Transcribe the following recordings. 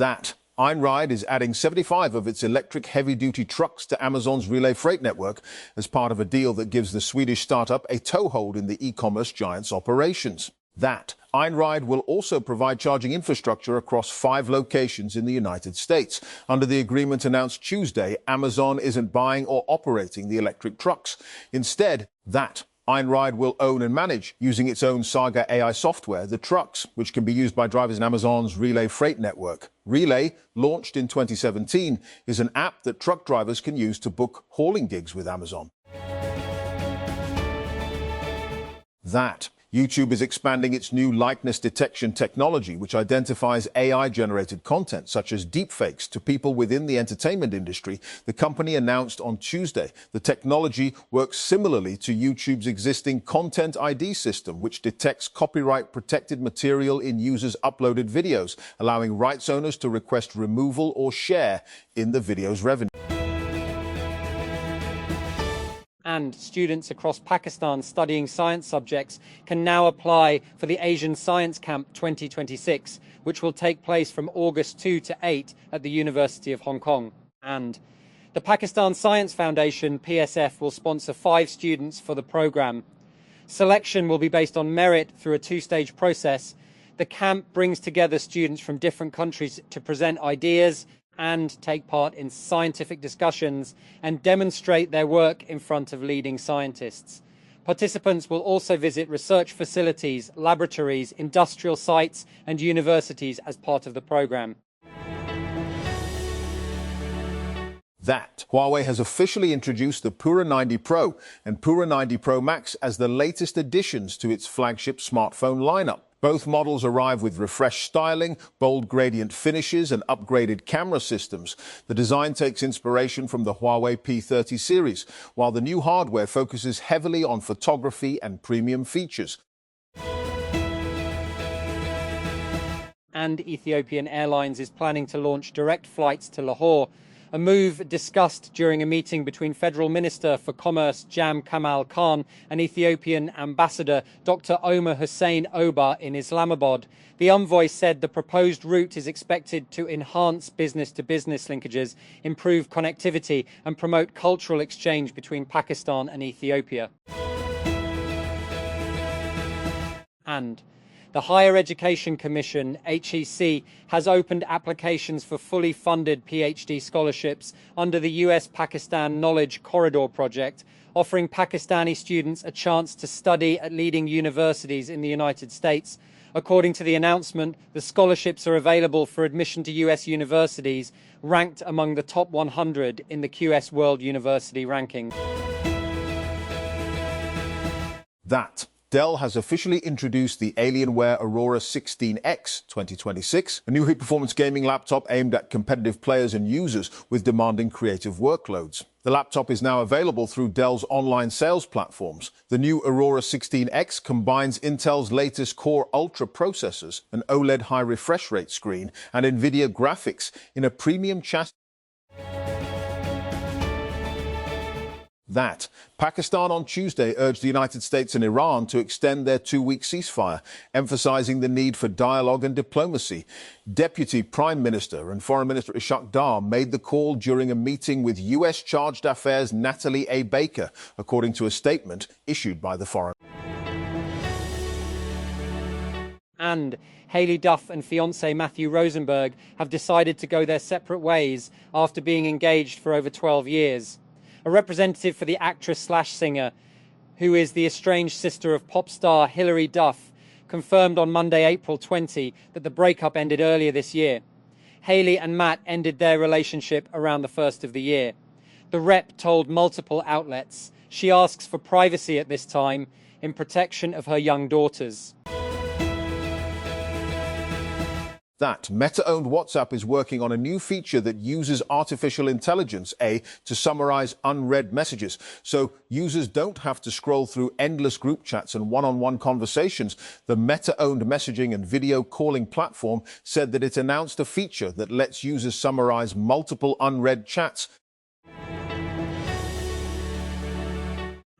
That Einride is adding 75 of its electric heavy-duty trucks to Amazon's Relay Freight network as part of a deal that gives the Swedish startup a toehold in the e-commerce giant's operations. That Einride will also provide charging infrastructure across 5 locations in the United States. Under the agreement announced Tuesday, Amazon isn't buying or operating the electric trucks. Instead, that Einride will own and manage, using its own Saga AI software, the trucks, which can be used by drivers in Amazon's Relay Freight network. Relay, launched in 2017, is an app that truck drivers can use to book hauling gigs with Amazon. That YouTube is expanding its new likeness detection technology, which identifies AI-generated content, such as deepfakes, to people within the entertainment industry, the company announced on Tuesday. The technology works similarly to YouTube's existing Content ID system, which detects copyright-protected material in users' uploaded videos, allowing rights owners to request removal or share in the video's revenue. And students across Pakistan studying science subjects can now apply for the Asian Science Camp 2026, which will take place from August 2 to 8 at the University of Hong Kong. And the Pakistan Science Foundation, PSF, will sponsor 5 students for the program. Selection will be based on merit through a 2-stage process. The camp brings together students from different countries to present ideas and take part in scientific discussions and demonstrate their work in front of leading scientists. Participants will also visit research facilities, laboratories, industrial sites and universities as part of the program. That Huawei has officially introduced the Pura 90 Pro and Pura 90 Pro Max as the latest additions to its flagship smartphone lineup. Both models arrive with refreshed styling, bold gradient finishes and upgraded camera systems. The design takes inspiration from the Huawei P30 series, while the new hardware focuses heavily on photography and premium features. And Ethiopian Airlines is planning to launch direct flights to Lahore, a move discussed during a meeting between Federal Minister for Commerce Jam Kamal Khan and Ethiopian Ambassador Dr. Omar Hussein Oba in Islamabad. The envoy said the proposed route is expected to enhance business-to-business linkages, improve connectivity and promote cultural exchange between Pakistan and Ethiopia. And the Higher Education Commission, HEC, has opened applications for fully funded PhD scholarships under the US-Pakistan Knowledge Corridor project, offering Pakistani students a chance to study at leading universities in the United States. According to the announcement, the scholarships are available for admission to US universities, ranked among the top 100 in the QS World University Ranking. That Dell has officially introduced the Alienware Aurora 16X 2026, a new high-performance gaming laptop aimed at competitive players and users with demanding creative workloads. The laptop is now available through Dell's online sales platforms. The new Aurora 16X combines Intel's latest Core Ultra processors, an OLED high refresh rate screen, and NVIDIA graphics in a premium chassis. That Pakistan on Tuesday urged the United States and Iran to extend their 2-week ceasefire, emphasizing the need for dialogue and diplomacy. Deputy Prime Minister and Foreign Minister Ishaq Dar made the call during a meeting with U.S. Chargé d'Affaires Natalie A. Baker, according to a statement issued by the Foreign. And Haley Duff and fiancé Matthew Rosenberg have decided to go their separate ways after being engaged for over 12 years. A representative for the actress/singer, who is the estranged sister of pop star Hilary Duff, confirmed on Monday, April 20, that the breakup ended earlier this year. Haley and Matt ended their relationship around the first of the year. The rep told multiple outlets she asks for privacy at this time in protection of her young daughters. That Meta-owned WhatsApp is working on a new feature that uses artificial intelligence, to summarize unread messages, so users don't have to scroll through endless group chats and one-on-one conversations. The Meta-owned messaging and video calling platform said that it announced a feature that lets users summarize multiple unread chats.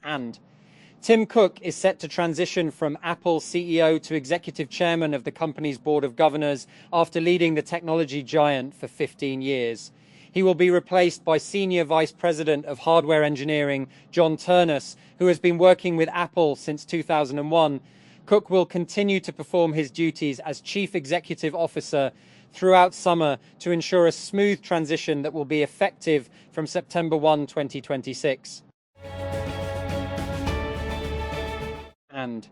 And Tim Cook is set to transition from Apple CEO to executive chairman of the company's board of governors after leading the technology giant for 15 years. He will be replaced by Senior Vice President of Hardware Engineering, John Turnus, who has been working with Apple since 2001. Cook will continue to perform his duties as Chief Executive Officer throughout summer to ensure a smooth transition that will be effective from September 1, 2026. And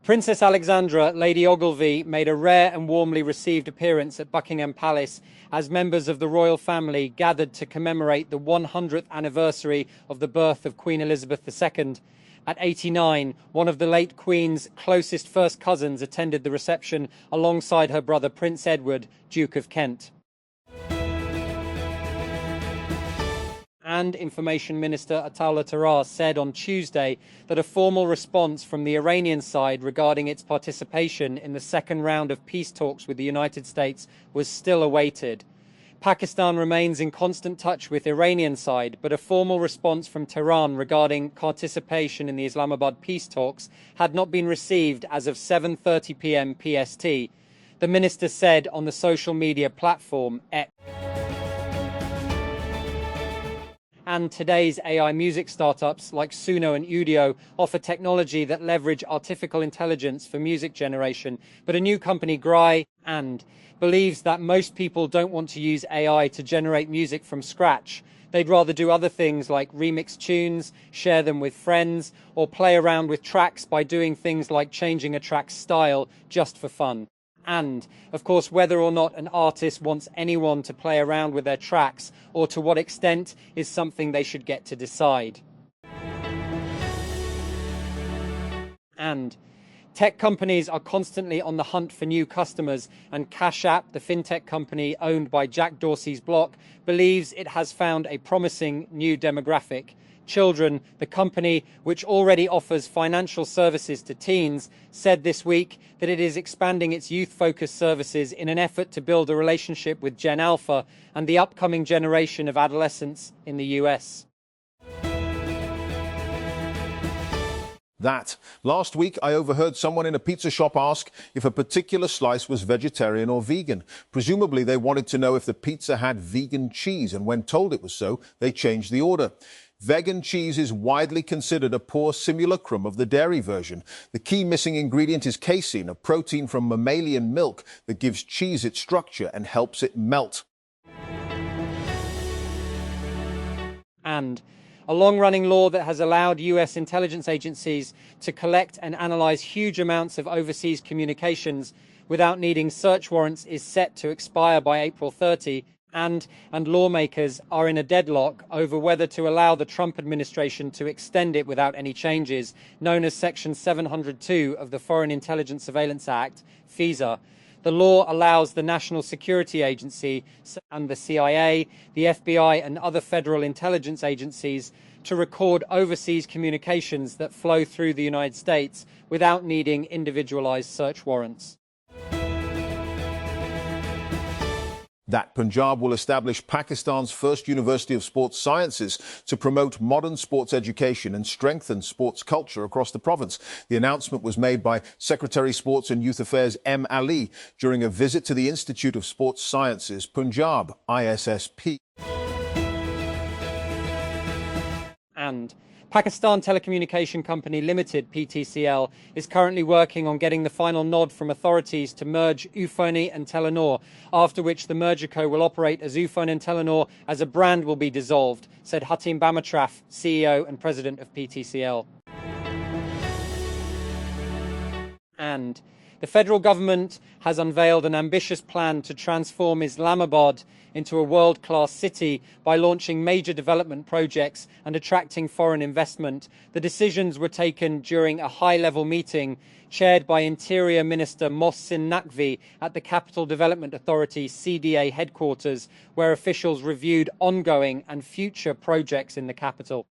Princess Alexandra, Lady Ogilvy, made a rare and warmly received appearance at Buckingham Palace as members of the royal family gathered to commemorate the 100th anniversary of the birth of Queen Elizabeth II. At 89, one of the late Queen's closest first cousins attended the reception alongside her brother Prince Edward, Duke of Kent. And Information Minister Ataullah Taras said on Tuesday that a formal response from the Iranian side regarding its participation in the second round of peace talks with the United States was still awaited. Pakistan remains in constant touch with the Iranian side, but a formal response from Tehran regarding participation in the Islamabad peace talks had not been received as of 7:30 p.m. PST. The minister said on the social media platform X. And today's AI music startups like Suno and Udio offer technology that leverage artificial intelligence for music generation. But a new company, Gry, believes that most people don't want to use AI to generate music from scratch. They'd rather do other things like remix tunes, share them with friends, or play around with tracks by doing things like changing a track's style just for fun. And, of course, whether or not an artist wants anyone to play around with their tracks or to what extent is something they should get to decide. And tech companies are constantly on the hunt for new customers, and Cash App, the fintech company owned by Jack Dorsey's Block, believes it has found a promising new demographic. Children, the company, which already offers financial services to teens, said this week that it is expanding its youth-focused services in an effort to build a relationship with Gen Alpha and the upcoming generation of adolescents in the US. Last week, I overheard someone in a pizza shop ask if a particular slice was vegetarian or vegan. Presumably, they wanted to know if the pizza had vegan cheese, and when told it was so, they changed the order. Vegan cheese is widely considered a poor simulacrum of the dairy version. The key missing ingredient is casein, a protein from mammalian milk that gives cheese its structure and helps it melt. And a long-running law that has allowed US intelligence agencies to collect and analyze huge amounts of overseas communications without needing search warrants is set to expire by April 30, and lawmakers are in a deadlock over whether to allow the Trump administration to extend it without any changes, known as Section 702 of the Foreign Intelligence Surveillance Act, FISA. The law allows the National Security Agency and the CIA, the FBI, and other federal intelligence agencies to record overseas communications that flow through the United States without needing individualized search warrants. That Punjab will establish Pakistan's first University of Sports Sciences to promote modern sports education and strengthen sports culture across the province. The announcement was made by Secretary Sports and Youth Affairs M. Ali during a visit to the Institute of Sports Sciences, Punjab, ISSP. And Pakistan Telecommunication Company Limited, PTCL, is currently working on getting the final nod from authorities to merge Ufone and Telenor, after which the merger co will operate as Ufone and Telenor as a brand will be dissolved, said Hatim Bamatraf, CEO and president of PTCL. And the federal government has unveiled an ambitious plan to transform Islamabad into a world-class city by launching major development projects and attracting foreign investment. The decisions were taken during a high-level meeting chaired by Interior Minister Mohsin Naqvi at the Capital Development Authority CDA headquarters, where officials reviewed ongoing and future projects in the capital.